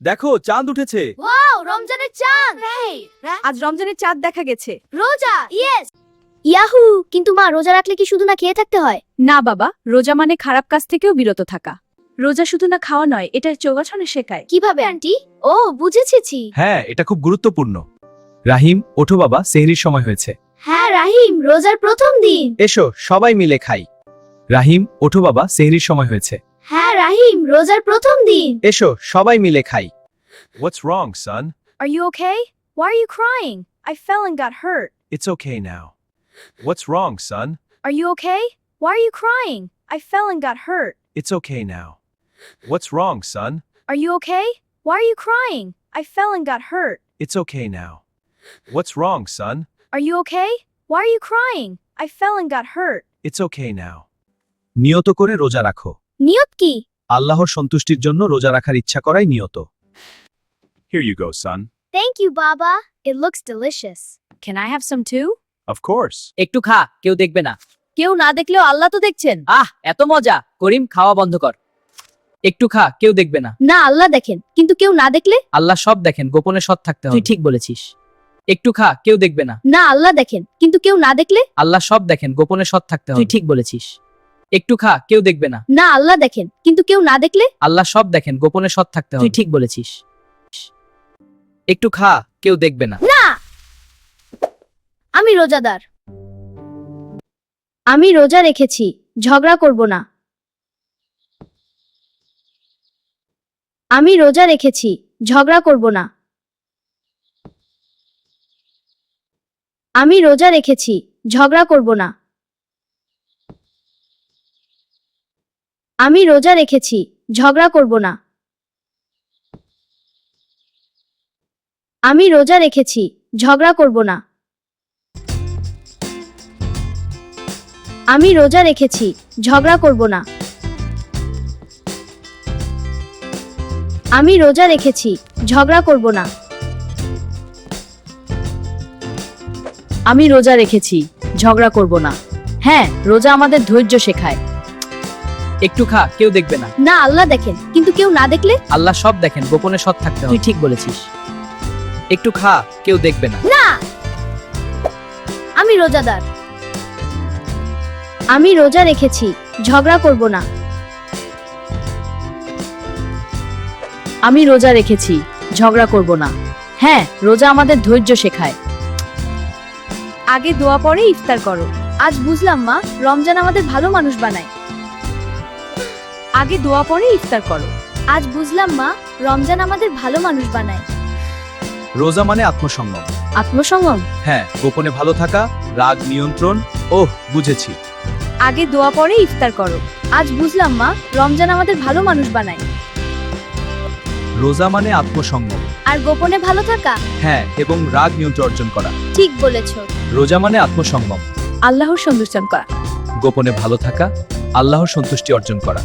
দেখো চাঁদ উঠেছে। ওয়াও রমজানের চাঁদ আজ রমজানের চাঁদ দেখা গেছে। রোজা ইয়েস ইয়াহু কিন্তু মা রোজা রাখলে কি শুধু না খেয়ে থাকতে হয়? না বাবা, রোজা মানে খারাপ কাজ থেকেও বিরত থাকা। রোজা শুধু না খাওয়া নয়, এটা যোগাসনে শেখায়। কিভাবে আন্টি? ও বুঝেছি। হ্যাঁ, এটা খুব গুরুত্বপূর্ণ। রাহিম, ওঠো বাবা, সেহরির সময় হয়েছে। হ্যাঁ রাহিম, রোজার প্রথম দিন। এসো সবাই মিলে খাই। রাহিম, ওঠো বাবা, সেহরির সময় হয়েছে। হ্যাঁ রাহিম, রোজার প্রথম দিন। এসো সবাই মিলে খাই। What's wrong, son? Are you okay? Why are you crying? I fell and got hurt. It's okay now. What's wrong, son? Are you okay? Why are you crying? I fell and got hurt. It's okay now. What's wrong, son? Are you okay? Why are you crying? I fell and got hurt. It's okay now. What's wrong, son? Are you okay? Why are you crying? I fell and got hurt. It's okay now. নিয়ত করে রোজা রাখো। নিয়ত কি? আল্লাহর সন্তুষ্টির জন্য রোজা রাখার ইচ্ছা করাই নিয়ত। Here you go, son. Thank you বাবা, it looks delicious. Can I have some too? Of course. একটু খা, কেউ দেখবে না। কেউ না দেখলেও আল্লাহ তো দেখছেন। এত মজা। করিম, খাওয়া বন্ধ কর। একটু খা, কেউ দেখবে না। না আল্লাহ দেখেন, কিন্তু কেউ না দেখলে? আল্লাহ সব দেখেন, গোপনে সৎ থাকতে হবে। তুই ঠিক বলেছিস। একটু খা, কেউ দেখবে না। না আল্লাহ দেখেন, কিন্তু কেউ না দেখলে? আল্লাহ সব দেখেন, গোপনে সৎ থাকতে হবে। তুই ঠিক বলেছিস। একটু খা, কেউ দেখবে না। না আল্লাহ দেখেন, কিন্তু কেউ না দেখলে? আল্লাহ সব দেখেন, গোপনে সৎ থাকতে হবে। তুই ঠিক বলেছিস। একটু খা, কেউ দেখবে না। না আমি রোজাদার। আমি রোজা রেখেছি, ঝগড়া করব না। আমি রোজা রেখেছি, ঝগড়া করব না। আমি রোজা রেখেছি, ঝগড়া করব না। আমি রোজা রেখেছি, ঝগড়া করব না। আমি রোজা রেখেছি, ঝগড়া করব না। আমি রোজা রেখেছি, ঝগড়া করব না। আমি রোজা রেখেছি, ঝগড়া করব না। আমি রোজা রেখেছি, ঝগড়া করব না। হ্যাঁ, রোজা আমাদের ধৈর্য শেখায়। একটু খা, কেউ দেখবে না। না আল্লাহ দেখেন, কিন্তু কেউ না দেখলে? আল্লাহ সব দেখেন, গোপনে সৎ থাকতে হবে। তুই ঠিক বলেছিস। একটু খা, কেউ দেখবে না। না আমি রোজাদার। আমি রোজা রেখেছি, ঝগড়া করব না। আমি রোজা রেখেছি, ঝগড়া করব না। হ্যাঁ, রোজা আমাদের ধৈর্য শেখায়। আগে দোয়া পরে ইফতার করো। আজ বুঝলাম মা, রমজান আমাদের ভালো মানুষ বানায়। আগে দোয়া পরে ইফতার করো। আজ বুঝলাম মা, রমজান আমাদের ভালো মানুষ বানায়। রোজা মানে আত্মসংযম। আত্মসংযম? হ্যাঁ, গোপনে ভালো থাকা, রাগ নিয়ন্ত্রণ। ওহ, বুঝেছি। আগে দোয়া পরে ইফতার করো। আজ বুঝলাম মা, রমজান আমাদের ভালো মানুষ বানায়। রোজা মানে আত্মসংযম। আর গোপনে ভালো থাকা? হ্যাঁ, এবং রাগ নিয়ন্ত্রণ অর্জন করা। ঠিক বলেছো। রোজা মানে আত্মসংযম, আল্লাহর সন্তুষ্ট করা। গোপনে ভালো থাকা, আল্লাহর সন্তুষ্টি অর্জন করা।